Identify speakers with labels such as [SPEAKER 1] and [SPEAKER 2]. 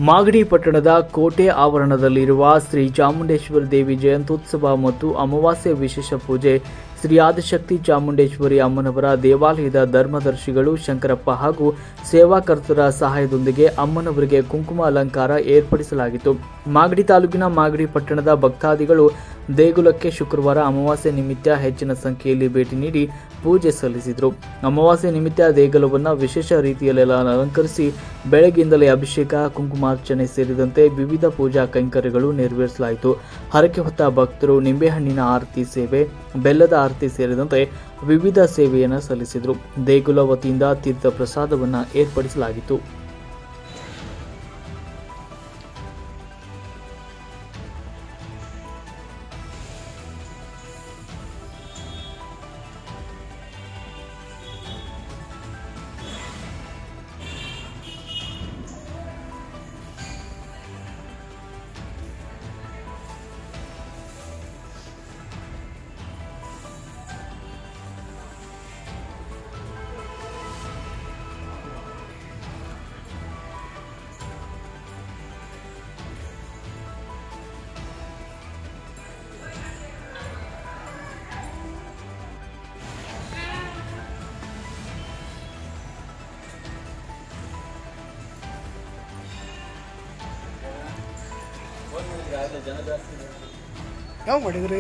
[SPEAKER 1] ಮಾಗಡಿ ಪಟ್ಟಣದ ಕೋಟೆ ಆವರಣದಲ್ಲಿರುವ ಶ್ರೀ ಚಾಮುಂಡೇಶ್ವರಿ ದೇವಿ ಜಯಂತ್ಯುತ್ಸವ ಮತ್ತು ಅಮಾವಾಸ್ಯೆ ವಿಶೇಷ ಪೂಜೆ ಶ್ರೀ ಆದಿಶಕ್ತಿ ಚಾಮುಂಡೇಶ್ವರಿ ಅಮ್ಮನವರ ದೇವಾಲಯದ ಧರ್ಮದರ್ಶಿಗಳು ಶಂಕರಪ್ಪ ಹಾಗೂ ಸೇವಾಕರ್ತರ ಸಹಾಯದೊಂದಿಗೆ ಅಮ್ಮನವರಿಗೆ ಕುಂಕುಮ ಅಲಂಕಾರ ಏರ್ಪಡಿಸಲಾಗಿತ್ತು. ಮಾಗಡಿ ತಾಲೂಕಿನ ಮಾಗಡಿ ಪಟ್ಟಣದ ಭಕ್ತಾದಿಗಳು ದೇಗುಲಕ್ಕೆ ಶುಕ್ರವಾರ ಅಮಾವಾಸ್ಯೆ ನಿಮಿತ್ತ ಹೆಚ್ಚಿನ ಸಂಖ್ಯೆಯಲ್ಲಿ ಭೇಟಿ ನೀಡಿ ಪೂಜೆ ಸಲ್ಲಿಸಿದರು. ಅಮಾವಾಸ್ಯೆ ನಿಮಿತ್ತ ದೇಗುಲವನ್ನು ವಿಶೇಷ ರೀತಿಯಲ್ಲಿ ಅಲಂಕರಿಸಿ ಬೆಳಗ್ಗಿಂದಲೇ ಅಭಿಷೇಕ, ಕುಂಕುಮಾರ್ಚನೆ ಸೇರಿದಂತೆ ವಿವಿಧ ಪೂಜಾ ಕೈಂಕರ್ಯಗಳು ನೆರವೇರಿಸಲಾಯಿತು. ಹರಕೆ ಹೊತ್ತ ಭಕ್ತರು ನಿಂಬೆಹಣ್ಣಿನ ಆರತಿ ಸೇವೆ, ಬೆಲ್ಲದ ಆರತಿ ಸೇರಿದಂತೆ ವಿವಿಧ ಸೇವೆಯನ್ನು ಸಲ್ಲಿಸಿದರು. ದೇಗುಲ ವತಿಯಿಂದ ತೀರ್ಥ ಪ್ರಸಾದವನ್ನು ಏರ್ಪಡಿಸಲಾಗಿತ್ತು.
[SPEAKER 2] ಯಾವ ಮಾಡಿದ್ರಿ?